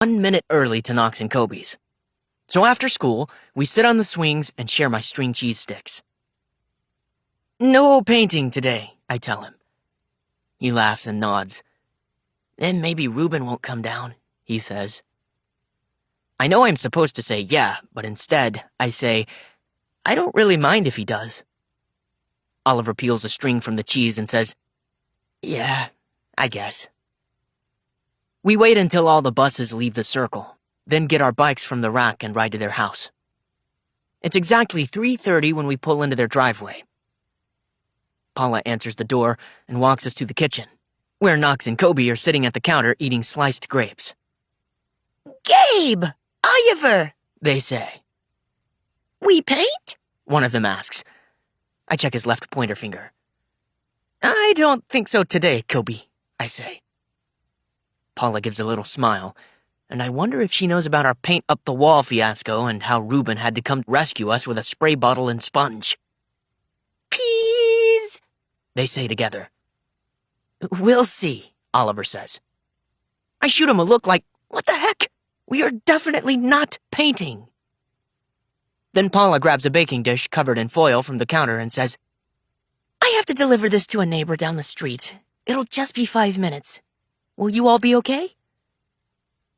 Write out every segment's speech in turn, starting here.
1 minute early to Knox and Kobe's. So after school, we sit on the swings and share my string cheese sticks. "No painting today," I tell him. He laughs and nods. "Then maybe Reuben won't come down," he says. I know I'm supposed to say yeah, but instead, I say, I don't really mind if he does. Oliver peels a string from the cheese and says, "Yeah, I guess." We wait until all the buses leave the circle, then get our bikes from the rack and ride to their house. It's exactly 3:30 when we pull into their driveway. Paula answers the door and walks us to the kitchen, where Knox and Kobe are sitting at the counter eating sliced grapes. "Gabe! Oliver!" they say. "We paint?" one of them asks. I check his left pointer finger. "I don't think so today, Kobe," I say. Paula gives a little smile, and I wonder if she knows about our paint-up-the-wall fiasco and how Reuben had to come rescue us with a spray bottle and sponge. "Peas!" they say together. "We'll see," Oliver says. I shoot him a look like, what the heck? We are definitely not painting. Then Paula grabs a baking dish covered in foil from the counter and says, "I have to deliver this to a neighbor down the street. It'll just be 5 minutes. Will you all be okay?"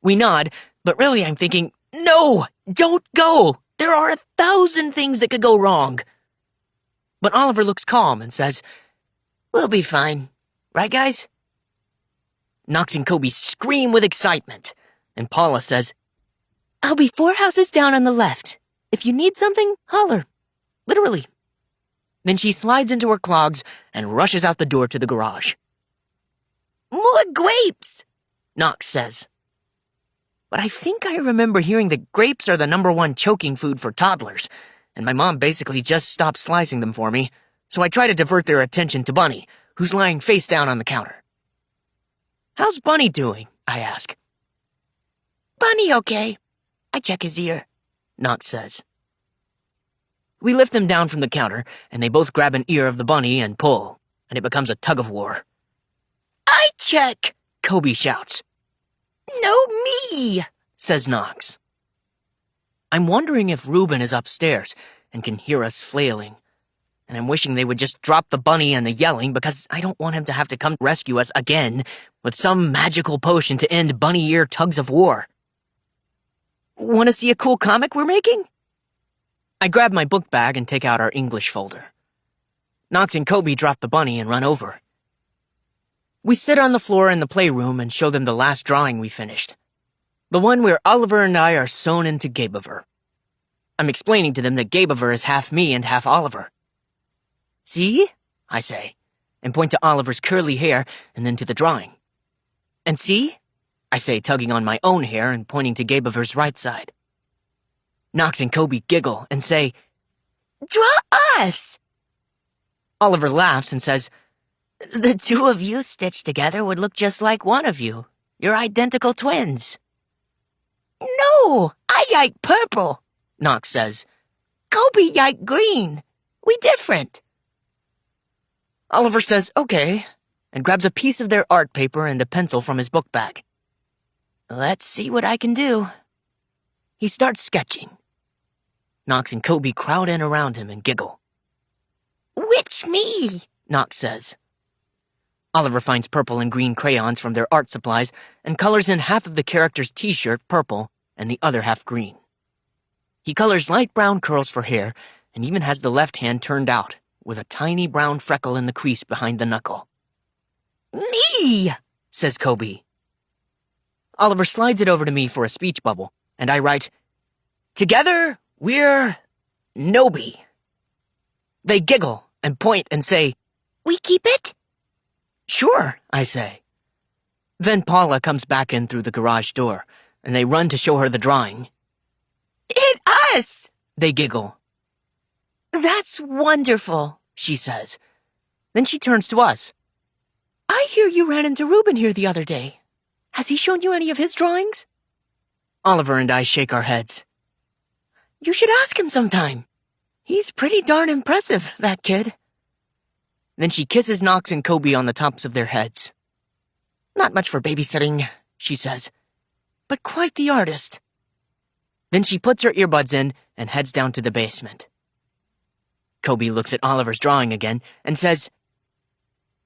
We nod, but really I'm thinking, no, don't go. There are 1,000 things that could go wrong. But Oliver looks calm and says, "We'll be fine. Right, guys?" Knox and Kobe scream with excitement, and Paula says, "I'll be 4 houses down on the left. If you need something, holler." Literally. Then she slides into her clogs and rushes out the door to the garage. "More grapes," Knox says. But I think I remember hearing that grapes are the #1 choking food for toddlers, and my mom basically just stopped slicing them for me, so I try to divert their attention to Bunny, who's lying face down on the counter. "How's Bunny doing?" I ask. "Bunny okay." I check his ear, Knox says. We lift them down from the counter, and they both grab an ear of the bunny and pull, and it becomes a tug-of-war. "I check," Kobe shouts. "No, me," says Knox. I'm wondering if Reuben is upstairs and can hear us flailing, and I'm wishing they would just drop the bunny and the yelling because I don't want him to have to come rescue us again with some magical potion to end bunny ear tugs of war. Want to see a cool comic we're making? I grab my book bag and take out our English folder. Knox and Kobe drop the bunny and run over. We sit on the floor in the playroom and show them the last drawing we finished. The one where Oliver and I are sewn into Gabeover. I'm explaining to them that Gabeover is half me and half Oliver. "See?" I say, and point to Oliver's curly hair and then to the drawing. "And see?" I say, tugging on my own hair and pointing to Gabeover's right side. Knox and Kobe giggle and say, "Draw us!" Oliver laughs and says, "The 2 of you stitched together would look just like one of you. You're identical twins." "No, I like purple," Knox says. "Kobe like green. We different." Oliver says, okay, and grabs a piece of their art paper and a pencil from his book bag. "Let's see what I can do." He starts sketching. Knox and Kobe crowd in around him and giggle. "Which me?" Knox says. Oliver finds purple and green crayons from their art supplies and colors in half of the character's t-shirt purple and the other half green. He colors light brown curls for hair and even has the left hand turned out, with a tiny brown freckle in the crease behind the knuckle. "Me," says Kobe. Oliver slides it over to me for a speech bubble, and I write, "Together, we're Nobi." They giggle and point and say, "We keep it?" "Sure," I say. Then Paula comes back in through the garage door, and they run to show her the drawing. "It's us!" They giggle. "That's wonderful," she says. Then she turns to us. "I hear you ran into Reuben here the other day. Has he shown you any of his drawings?" Oliver and I shake our heads. "You should ask him sometime. He's pretty darn impressive, that kid." Then she kisses Knox and Kobe on the tops of their heads. "Not much for babysitting," she says. but quite the artist." Then she puts her earbuds in and heads down to the basement. Kobe looks at Oliver's drawing again and says,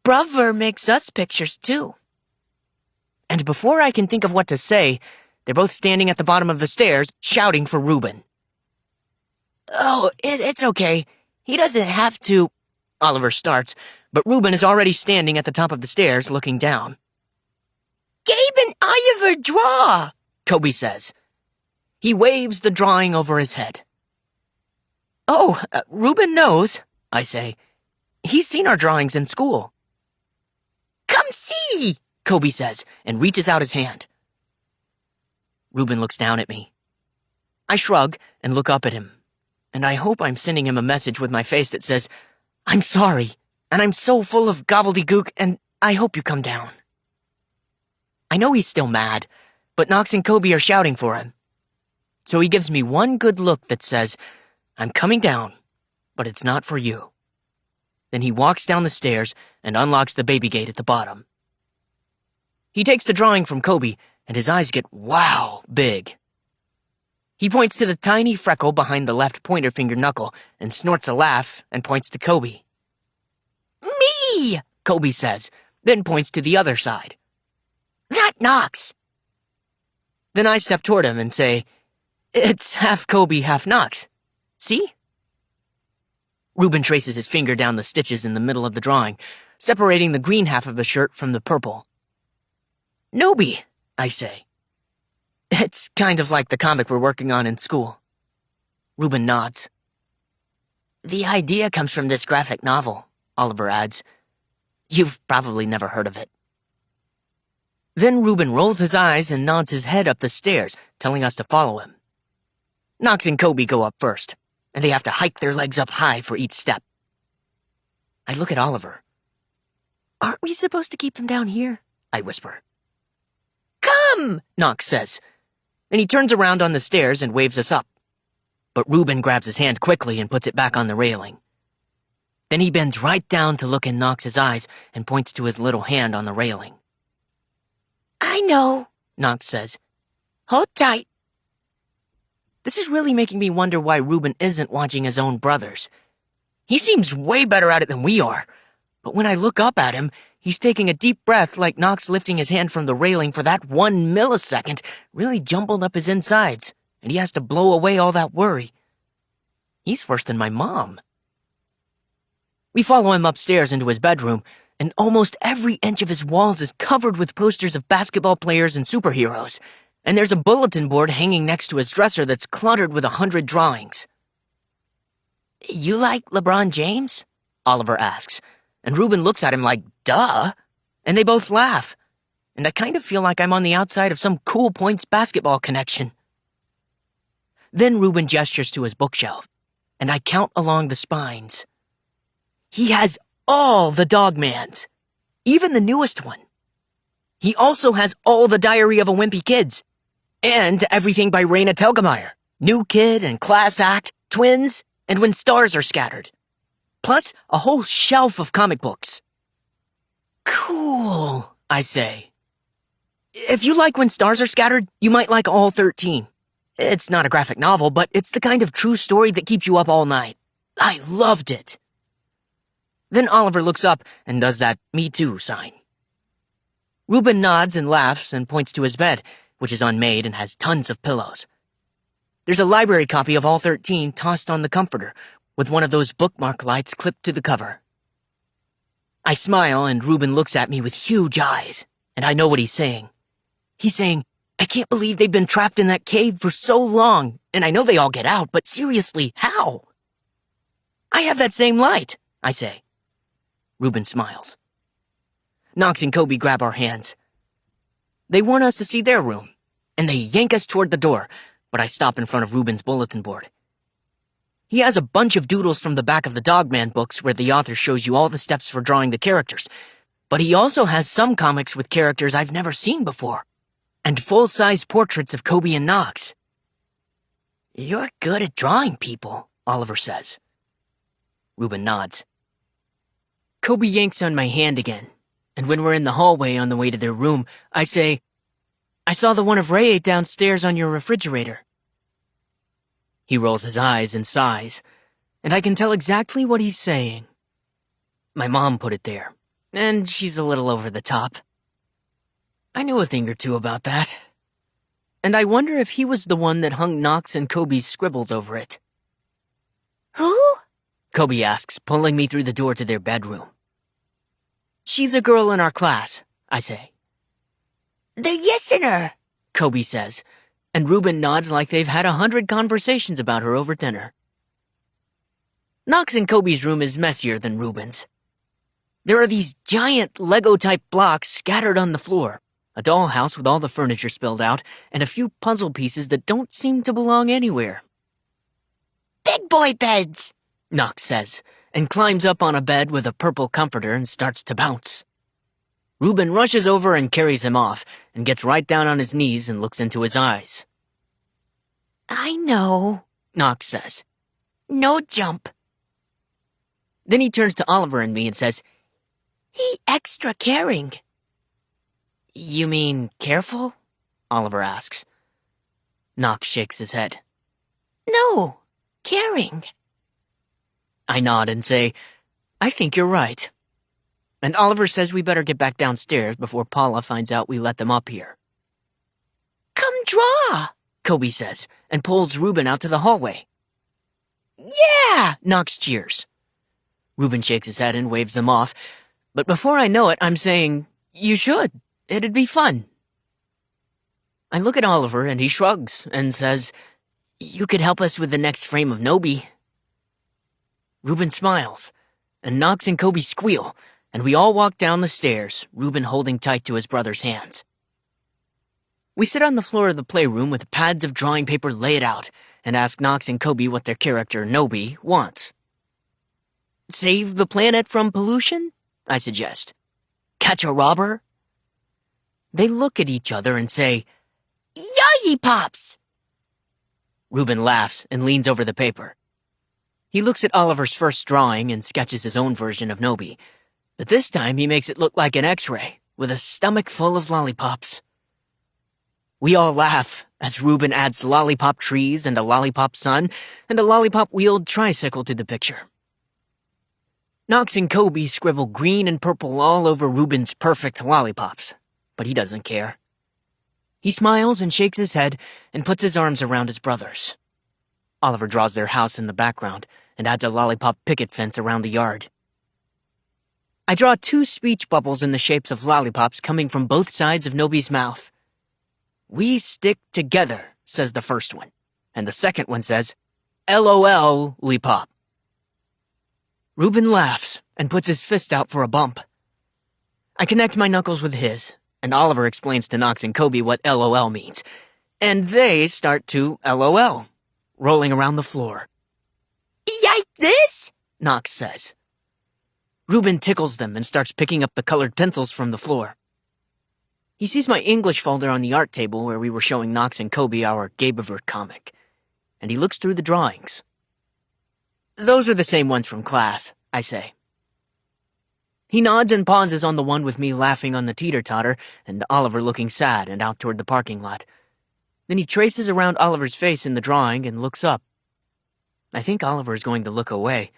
"Brother makes us pictures too." and before I can think of what to say, they're both standing at the bottom of the stairs, shouting for Reuben. "Oh, it's okay. He doesn't have to." Oliver starts, but Reuben is already standing at the top of the stairs, looking down. "Gabe and Oliver draw," Kobe says. He waves the drawing over his head. "Oh, Reuben knows," I say. "He's seen our drawings in school." "Come see," Kobe says, and reaches out his hand. Reuben looks down at me. I shrug and look up at him, and I hope I'm sending him a message with my face that says, "I'm sorry, and I'm so full of gobbledygook, and I hope you come down." I know he's still mad, but Knox and Kobe are shouting for him. So he gives me one good look that says, "I'm coming down, but it's not for you." Then he walks down the stairs and unlocks the baby gate at the bottom. He takes the drawing from Kobe, and his eyes get wow big. He points to the tiny freckle behind the left pointer finger knuckle and snorts a laugh and points to Kobe. "Me," Kobe says, then points to the other side. "That Knox." Then I step toward him and say, "It's half Kobe, half Knox. See?" Reuben traces his finger down the stitches in the middle of the drawing, separating the green half of the shirt from the purple. "Nobi," I say. "It's kind of like the comic we're working on in school." Reuben nods. "The idea comes from this graphic novel," Oliver adds. "You've probably never heard of it." Then Reuben rolls his eyes and nods his head up the stairs, telling us to follow him. Knox and Kobe go up first, and they have to hike their legs up high for each step. I look at Oliver. "Aren't we supposed to keep them down here?" I whisper. "Come," Knox says. Then he turns around on the stairs and waves us up. But Reuben grabs his hand quickly and puts it back on the railing. Then he bends right down to look in Knox's eyes and points to his little hand on the railing. "I know," Knox says. "Hold tight." This is really making me wonder why Reuben isn't watching his own brothers. He seems way better at it than we are, but when I look up at him, he's taking a deep breath like Knox lifting his hand from the railing for that 1 millisecond really jumbled up his insides, and he has to blow away all that worry. He's worse than my mom. We follow him upstairs into his bedroom, and almost every inch of his walls is covered with posters of basketball players and superheroes, and there's a bulletin board hanging next to his dresser that's cluttered with 100 drawings. "You like LeBron James?" Oliver asks, and Reuben looks at him like, duh, and they both laugh, and I kind of feel like I'm on the outside of some Cool Points basketball connection. Then Reuben gestures to his bookshelf, and I count along the spines. He has all the Dogmans, even the newest one. He also has all the Diary of a Wimpy Kids, and everything by Raina Telgemeier, New Kid and Class Act, Twins, and When Stars Are Scattered. Plus a whole shelf of comic books. Cool, I say. If you like When Stars Are Scattered, you might like all 13. It's not a graphic novel, but it's the kind of true story that keeps you up all night. I loved it. Then Oliver looks up and does that me too sign. Reuben nods and laughs and points to his bed, which is unmade and has tons of pillows. There's a library copy of all 13 tossed on the comforter, with one of those bookmark lights clipped to the cover. I smile and Reuben looks at me with huge eyes, and I know what he's saying. He's saying, I can't believe they've been trapped in that cave for so long, and I know they all get out, but seriously, how? I have that same light, I say. Reuben smiles. Knox and Kobe grab our hands. They want us to see their room, and they yank us toward the door, but I stop in front of Reuben's bulletin board. He has a bunch of doodles from the back of the Dogman books where the author shows you all the steps for drawing the characters, but he also has some comics with characters I've never seen before, and full-size portraits of Kobe and Knox. You're good at drawing people, Oliver says. Reuben nods. Kobe yanks on my hand again, and when we're in the hallway on the way to their room, I say, I saw the one of Ray ate downstairs on your refrigerator. He rolls his eyes and sighs, and I can tell exactly what he's saying. My mom put it there, and she's a little over the top. I knew a thing or two about that. And I wonder if he was the one that hung Knox and Kobe's scribbles over it. Who? Kobe asks, pulling me through the door to their bedroom. She's a girl in our class, I say. The Yistener, Kobe says, and Reuben nods like they've had 100 conversations about her over dinner. Knox and Kobe's room is messier than Reuben's. There are these giant Lego-type blocks scattered on the floor, a dollhouse with all the furniture spilled out, and a few puzzle pieces that don't seem to belong anywhere. Big boy beds, Knox says, and climbs up on a bed with a purple comforter and starts to bounce. Reuben rushes over and carries him off, and gets right down on his knees and looks into his eyes. I know, Knox says. No jump. Then he turns to Oliver and me and says, He extra caring. You mean careful? Oliver asks. Knox shakes his head. No, caring. I nod and say, I think you're right. And Oliver says we better get back downstairs before Paula finds out we let them up here. Come draw, Kobe says, and pulls Reuben out to the hallway. Yeah, Knox cheers. Reuben shakes his head and waves them off, but before I know it, I'm saying, you should. It'd be fun. I look at Oliver and he shrugs and says, you could help us with the next frame of Nobi. Reuben smiles, and Knox and Kobe squeal, and we all walk down the stairs, Reuben holding tight to his brother's hands. We sit on the floor of the playroom with pads of drawing paper laid out and ask Knox and Kobe what their character, Nobi, wants. Save the planet from pollution? I suggest. Catch a robber? They look at each other and say, Yollipops! Reuben laughs and leans over the paper. He looks at Oliver's first drawing and sketches his own version of Nobi, but this time he makes it look like an X-ray, with a stomach full of lollipops. We all laugh as Reuben adds lollipop trees and a lollipop sun and a lollipop-wheeled tricycle to the picture. Knox and Kobe scribble green and purple all over Reuben's perfect lollipops, but he doesn't care. He smiles and shakes his head and puts his arms around his brothers. Oliver draws their house in the background and adds a lollipop picket fence around the yard. I draw 2 speech bubbles in the shapes of lollipops coming from both sides of Nobi's mouth. We stick together, says the first one, and the second one says, LOL, Lollipop. Reuben laughs and puts his fist out for a bump. I connect my knuckles with his, and Oliver explains to Knox and Kobe what LOL means, and they start to LOL, rolling around the floor. Yike this? Knox says. Reuben tickles them and starts picking up the colored pencils from the floor. He sees my English folder on the art table where we were showing Knox and Kobe our Gabivert comic, and he looks through the drawings. Those are the same ones from class, I say. He nods and pauses on the one with me laughing on the teeter-totter and Oliver looking sad and out toward the parking lot. Then he traces around Oliver's face in the drawing and looks up. I think Oliver is going to look away,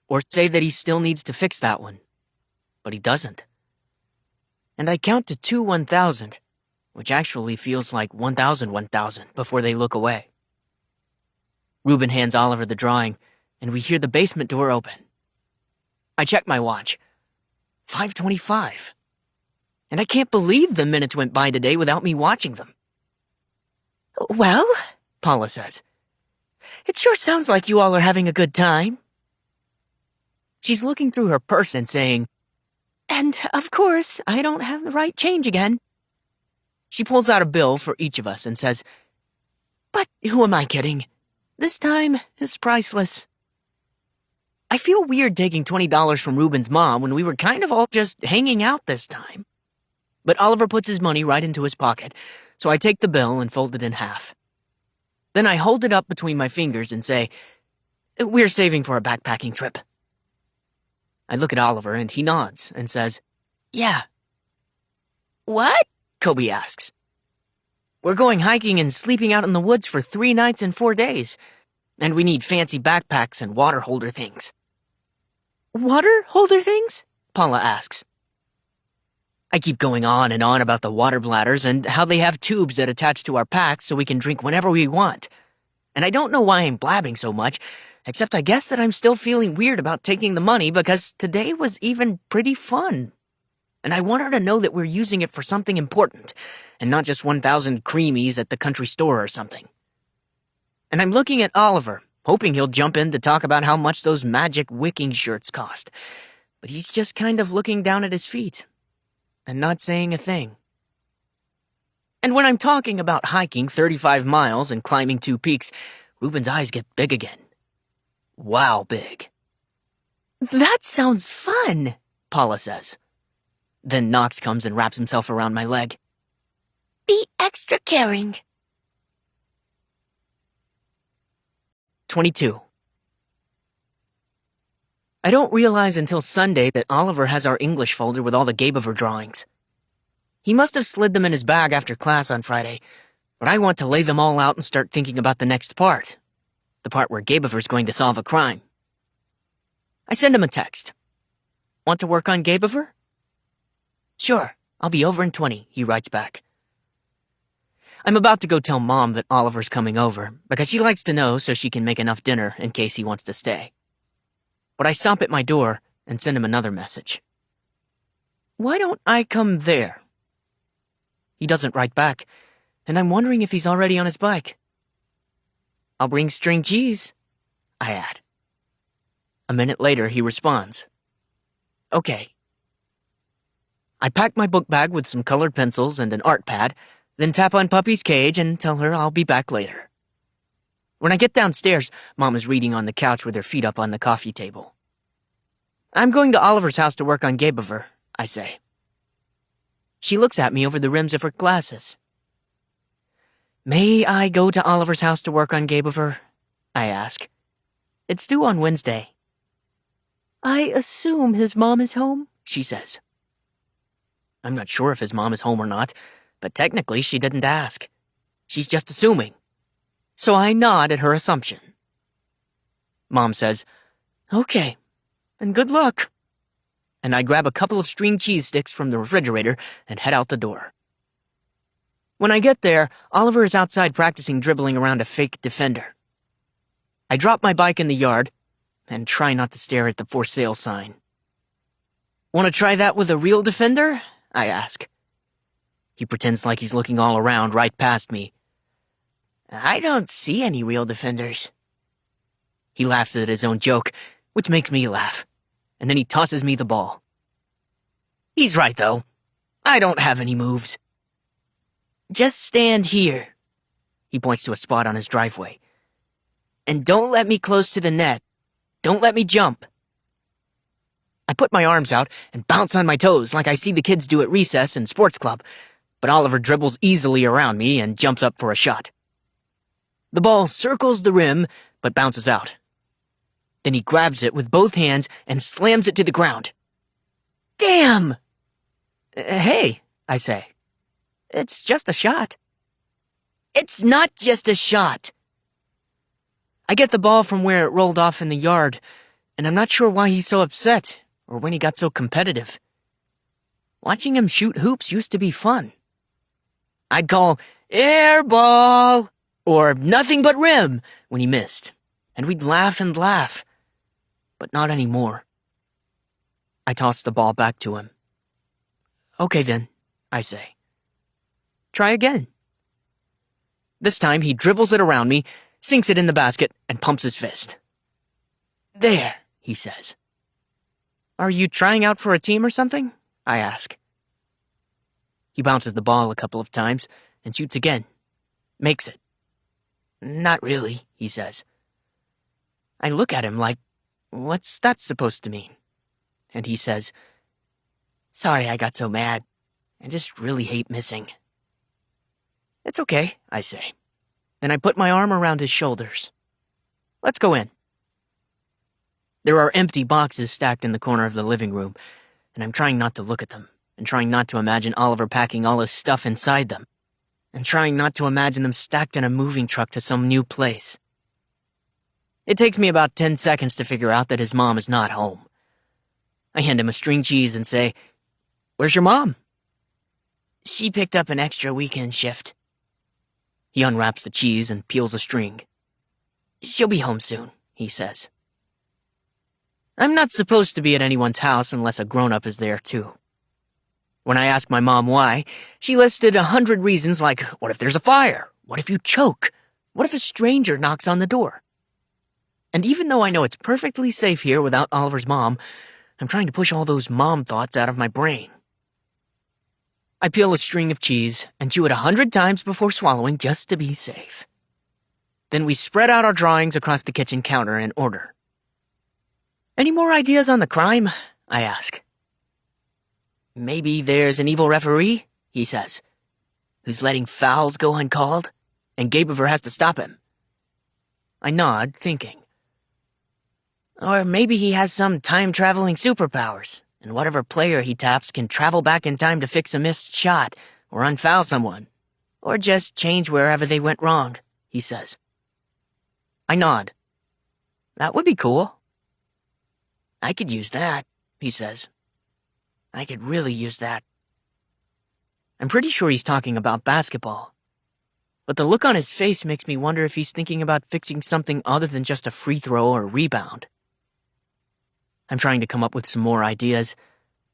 or say that he still needs to fix that one. But he doesn't. And I count to 2 1,000, which actually feels like 1,000 1,000 before they look away. Reuben hands Oliver the drawing, and we hear the basement door open. I check my watch. 5:25. And I can't believe the minutes went by today without me watching them. Well, Paula says. it sure sounds like you all are having a good time. She's looking through her purse and saying, And, of course, I don't have the right change again. She pulls out a bill for each of us and says, But who am I kidding? This time is priceless. I feel weird taking $20 from Reuben's mom when we were kind of all just hanging out this time. But Oliver puts his money right into his pocket, so I take the bill and fold it in half. Then I hold it up between my fingers and say, We're saving for a backpacking trip. I look at Oliver and he nods and says, Yeah. What? Kobe asks. We're going hiking and sleeping out in the woods for 3 nights and 4 days. And we need fancy backpacks and water holder things. Water holder things? Paula asks. I keep going on and on about the water bladders and how they have tubes that attach to our packs so we can drink whenever we want. And I don't know why I'm blabbing so much, except I guess that I'm still feeling weird about taking the money because today was even pretty fun. And I want her to know that we're using it for something important, and not just 1,000 creamies at the country store or something. And I'm looking at Oliver, hoping he'll jump in to talk about how much those magic wicking shirts cost. But he's just kind of looking down at his feet, and not saying a thing. And when I'm talking about hiking 35 miles and climbing 2 peaks, Ruben's eyes get big again. Wow, big. That sounds fun, Paula says. Then Knox comes and wraps himself around my leg. Be extra caring. 22. I don't realize until Sunday that Oliver has our English folder with all the Gabeover drawings. He must have slid them in his bag after class on Friday, but I want to lay them all out and start thinking about the next part. The part where Gabeover's going to solve a crime. I send him a text. Want to work on Gabeover? Sure, I'll be over in 20, he writes back. I'm about to go tell Mom that Oliver's coming over, because she likes to know so she can make enough dinner in case he wants to stay. But I stop at my door and send him another message. Why don't I come there? He doesn't write back, and I'm wondering if he's already on his bike. I'll bring string cheese, I add. A minute later, he responds. Okay. I pack my book bag with some colored pencils and an art pad, then tap on Puppy's cage and tell her I'll be back later. When I get downstairs, Mom is reading on the couch with her feet up on the coffee table. I'm going to Oliver's house to work on Gabeover, I say. She looks at me over the rims of her glasses. May I go to Oliver's house to work on Gabeover? I ask. It's due on Wednesday. I assume his mom is home, she says. I'm not sure if his mom is home or not, but technically she didn't ask. She's just assuming. So I nod at her assumption. Mom says, Okay, and good luck. And I grab a couple of string cheese sticks from the refrigerator and head out the door. When I get there, Oliver is outside practicing dribbling around a fake defender. I drop my bike in the yard and try not to stare at the for sale sign. Want to try that with a real defender? I ask. He pretends like he's looking all around right past me. I don't see any real defenders. He laughs at his own joke, which makes me laugh, and then he tosses me the ball. He's right, though. I don't have any moves. Just stand here. He points to a spot on his driveway. And don't let me close to the net. Don't let me jump. I put my arms out and bounce on my toes like I see the kids do at recess and sports club, but Oliver dribbles easily around me and jumps up for a shot. The ball circles the rim, but bounces out. Then he grabs it with both hands and slams it to the ground. Damn! Hey, I say. It's just a shot. It's not just a shot. I get the ball from where it rolled off in the yard, and I'm not sure why he's so upset, or when he got so competitive. Watching him shoot hoops used to be fun. I'd call, air ball, or nothing but rim, when he missed, and we'd laugh and laugh. But not anymore. I toss the ball back to him. Okay then, I say. Try again. This time he dribbles it around me, sinks it in the basket, and pumps his fist. There, he says. Are you trying out for a team or something? I ask. He bounces the ball a couple of times and shoots again. Makes it. Not really, he says. I look at him like, what's that supposed to mean? And he says, Sorry I got so mad. I just really hate missing. It's okay, I say. Then I put my arm around his shoulders. Let's go in. There are empty boxes stacked in the corner of the living room, and I'm trying not to look at them, and trying not to imagine Oliver packing all his stuff inside them. and trying not to imagine them stacked in a moving truck to some new place. It takes me about 10 seconds to figure out that his mom is not home. I hand him a string cheese and say, "Where's your mom?" She picked up an extra weekend shift. He unwraps the cheese and peels a string. She'll be home soon, he says. I'm not supposed to be at anyone's house unless a grown-up is there, too. When I ask my mom why, she listed 100 reasons like, what if there's a fire? What if you choke? What if a stranger knocks on the door? And even though I know it's perfectly safe here without Oliver's mom, I'm trying to push all those mom thoughts out of my brain. I peel a string of cheese and chew it 100 times before swallowing just to be safe. Then we spread out our drawings across the kitchen counter in order. Any more ideas on the crime? I ask. Maybe there's an evil referee, he says, who's letting fouls go uncalled, and Gabever has to stop him. I nod, thinking. Or maybe he has some time-traveling superpowers, and whatever player he taps can travel back in time to fix a missed shot, or unfoul someone, or just change wherever they went wrong, he says. I nod. That would be cool. I could use that, he says. I could really use that. I'm pretty sure he's talking about basketball. But the look on his face makes me wonder if he's thinking about fixing something other than just a free throw or rebound. I'm trying to come up with some more ideas,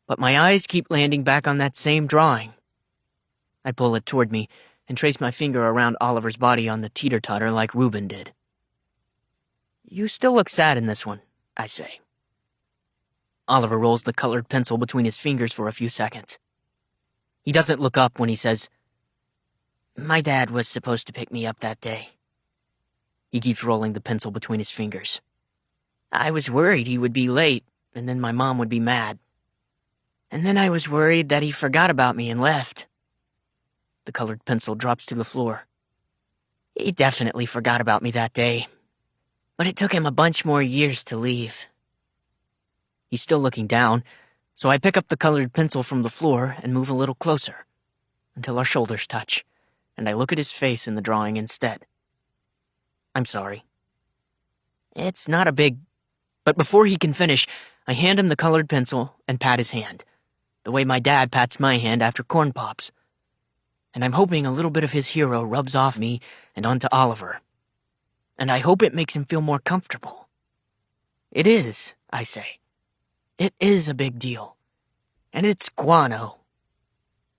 but my eyes keep landing back on that same drawing. I pull it toward me and trace my finger around Oliver's body on the teeter-totter like Reuben did. You still look sad in this one, I say. Oliver rolls the colored pencil between his fingers for a few seconds. He doesn't look up when he says, My dad was supposed to pick me up that day. He keeps rolling the pencil between his fingers. I was worried he would be late, and then my mom would be mad. And then I was worried that he forgot about me and left. The colored pencil drops to the floor. He definitely forgot about me that day. But it took him a bunch more years to leave. He's still looking down, so I pick up the colored pencil from the floor and move a little closer, until our shoulders touch, and I look at his face in the drawing instead. I'm sorry. It's not a big... But before he can finish, I hand him the colored pencil and pat his hand, the way my dad pats my hand after corn pops. And I'm hoping a little bit of his hero rubs off me and onto Oliver. And I hope it makes him feel more comfortable. It is, I say. It is a big deal. And it's guano.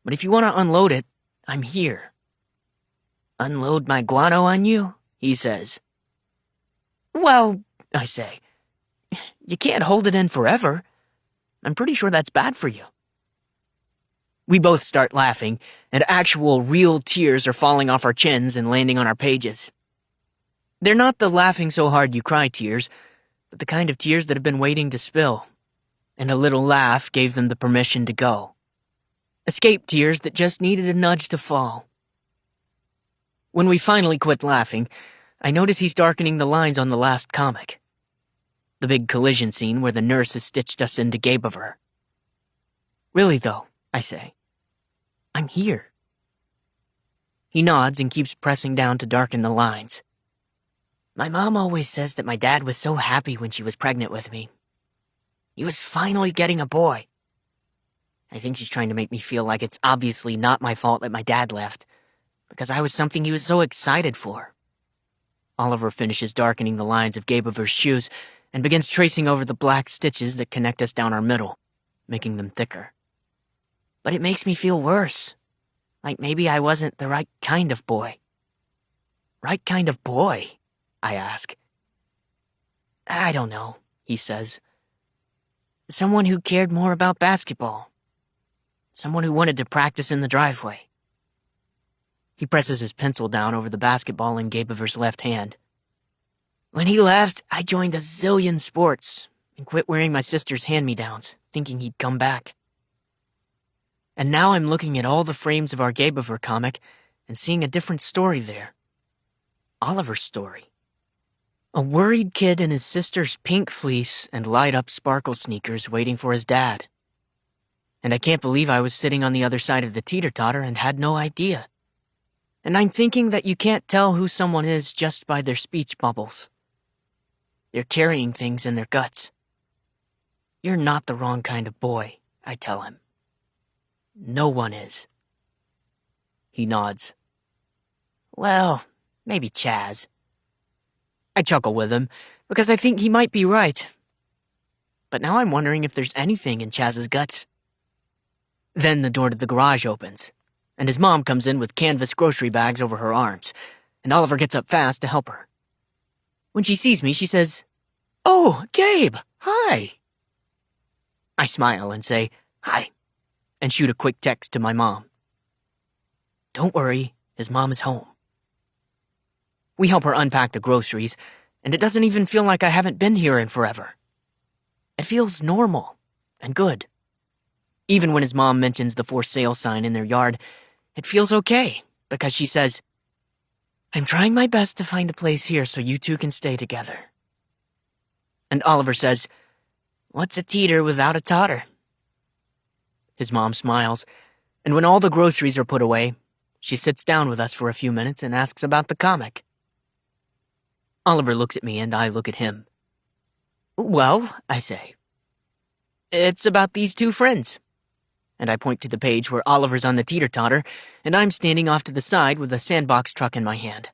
But if you want to unload it, I'm here. Unload my guano on you? He says. Well, I say, you can't hold it in forever. I'm pretty sure that's bad for you. We both start laughing, and actual real tears are falling off our chins and landing on our pages. They're not the laughing so hard you cry tears, but the kind of tears that have been waiting to spill. And a little laugh gave them the permission to go. Escape tears that just needed a nudge to fall. When we finally quit laughing, I notice he's darkening the lines on the last comic. The big collision scene where the nurse has stitched us into Gabever. Really though, I say, I'm here. He nods and keeps pressing down to darken the lines. My mom always says that my dad was so happy when she was pregnant with me. He was finally getting a boy. I think she's trying to make me feel like it's obviously not my fault that my dad left, because I was something he was so excited for. Oliver finishes darkening the lines of Gabever's shoes and begins tracing over the black stitches that connect us down our middle, making them thicker. But it makes me feel worse. Like maybe I wasn't the right kind of boy. Right kind of boy? I ask. I don't know, he says. Someone who cared more about basketball. Someone who wanted to practice in the driveway. He presses his pencil down over the basketball in Gabever's left hand. When he left, I joined a zillion sports and quit wearing my sister's hand-me-downs, thinking he'd come back. And now I'm looking at all the frames of our Gabever comic and seeing a different story there. Oliver's story. A worried kid in his sister's pink fleece and light-up sparkle sneakers waiting for his dad. And I can't believe I was sitting on the other side of the teeter-totter and had no idea. And I'm thinking that you can't tell who someone is just by their speech bubbles. They're carrying things in their guts. You're not the wrong kind of boy, I tell him. No one is. He nods. Well, maybe Chaz. I chuckle with him, because I think he might be right. But now I'm wondering if there's anything in Chaz's guts. Then the door to the garage opens, and his mom comes in with canvas grocery bags over her arms, and Oliver gets up fast to help her. When she sees me, she says, "Oh, Gabe, hi." I smile and say, "Hi," and shoot a quick text to my mom. Don't worry, his mom is home. We help her unpack the groceries, and it doesn't even feel like I haven't been here in forever. It feels normal and good. Even when his mom mentions the for sale sign in their yard, it feels okay, because she says, "I'm trying my best to find a place here so you two can stay together." And Oliver says, "What's a teeter without a totter?" His mom smiles, and when all the groceries are put away, she sits down with us for a few minutes and asks about the comic. Oliver looks at me and I look at him. "Well," I say, "it's about these two friends." And I point to the page where Oliver's on the teeter-totter, and I'm standing off to the side with a sandbox truck in my hand.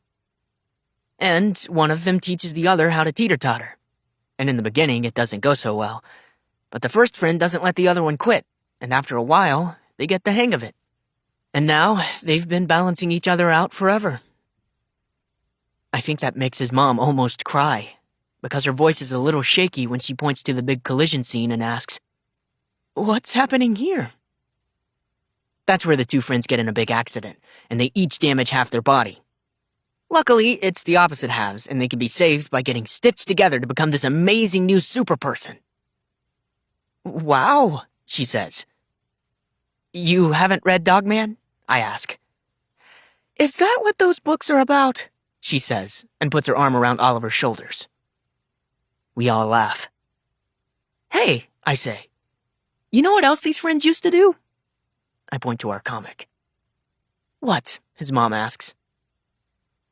And one of them teaches the other how to teeter-totter. And in the beginning, it doesn't go so well. But the first friend doesn't let the other one quit, and after a while, they get the hang of it. And now, they've been balancing each other out forever. I think that makes his mom almost cry, because her voice is a little shaky when she points to the big collision scene and asks, "What's happening here?" That's where the two friends get in a big accident, and they each damage half their body. Luckily, it's the opposite halves, and they can be saved by getting stitched together to become this amazing new super person. "Wow," she says. "You haven't read Dogman?" I ask. "Is that what those books are about?" she says, and puts her arm around Oliver's shoulders. We all laugh. "Hey," I say, "you know what else these friends used to do?" I point to our comic. "What?" his mom asks.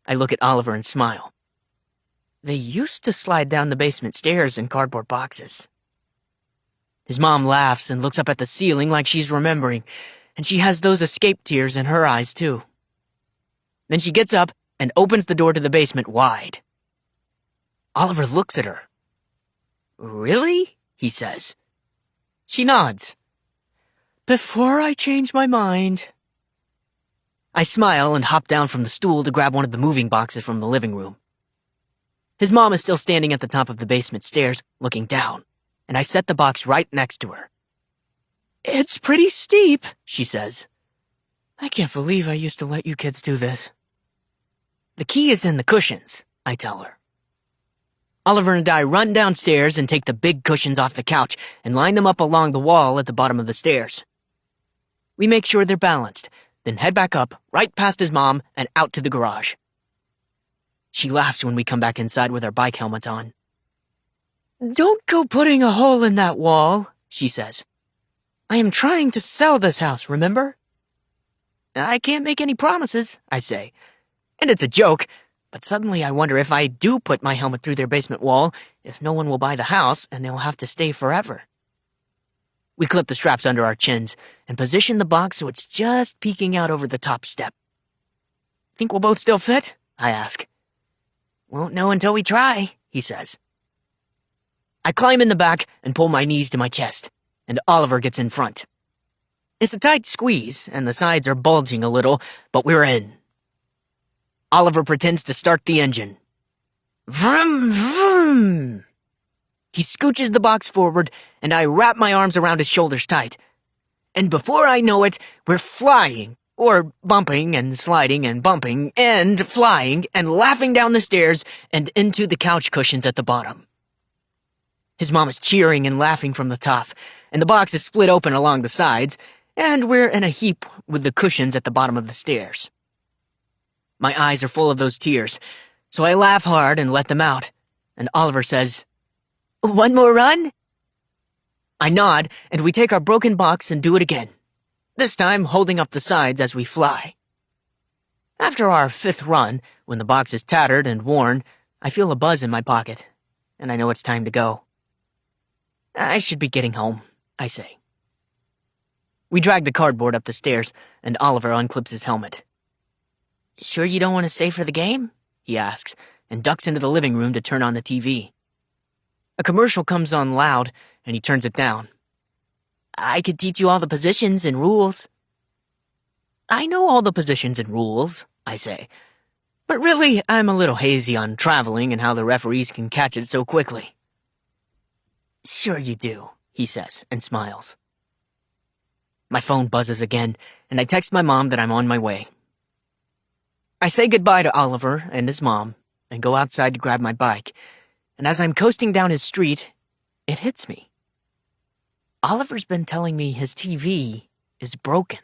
I look at Oliver and smile. "They used to slide down the basement stairs in cardboard boxes." His mom laughs and looks up at the ceiling like she's remembering, and she has those escape tears in her eyes, too. Then she gets up and opens the door to the basement wide. Oliver looks at her. "Really?" he says. She nods. "Before I change my mind." I smile and hop down from the stool to grab one of the moving boxes from the living room. His mom is still standing at the top of the basement stairs, looking down, and I set the box right next to her. "It's pretty steep," she says. "I can't believe I used to let you kids do this." "The key is in the cushions," I tell her. Oliver and I run downstairs and take the big cushions off the couch and line them up along the wall at the bottom of the stairs. We make sure they're balanced, then head back up, right past his mom, and out to the garage. She laughs when we come back inside with our bike helmets on. "Don't go putting a hole in that wall," she says. "I am trying to sell this house, remember?" "I can't make any promises," I say. And it's a joke, but suddenly I wonder if I do put my helmet through their basement wall, if no one will buy the house and they'll have to stay forever. We clip the straps under our chins and position the box so it's just peeking out over the top step. "Think we'll both still fit?" I ask. "Won't know until we try," he says. I climb in the back and pull my knees to my chest, and Oliver gets in front. It's a tight squeeze, and the sides are bulging a little, but we're in. Oliver pretends to start the engine. Vroom, vroom. He scooches the box forward, and I wrap my arms around his shoulders tight. And before I know it, we're flying, or bumping and sliding and bumping and flying and laughing down the stairs and into the couch cushions at the bottom. His mom is cheering and laughing from the top, and the box is split open along the sides, and we're in a heap with the cushions at the bottom of the stairs. My eyes are full of those tears, so I laugh hard and let them out, and Oliver says, "One more run?" I nod, and we take our broken box and do it again, this time holding up the sides as we fly. After our fifth run, when the box is tattered and worn, I feel a buzz in my pocket, and I know it's time to go. I should be getting home, I say. We drag the cardboard up the stairs, and Oliver unclips his helmet. Sure you don't want to stay for the game? He asks, and ducks into the living room to turn on the TV. A commercial comes on loud, and he turns it down. I could teach you all the positions and rules. I know all the positions and rules, I say. But really, I'm a little hazy on traveling and how the referees can catch it so quickly. Sure you do, he says, and smiles. My phone buzzes again, and I text my mom that I'm on my way. I say goodbye to Oliver and his mom, and go outside to grab my bike, and as I'm coasting down his street, it hits me. Oliver's been telling me his TV is broken.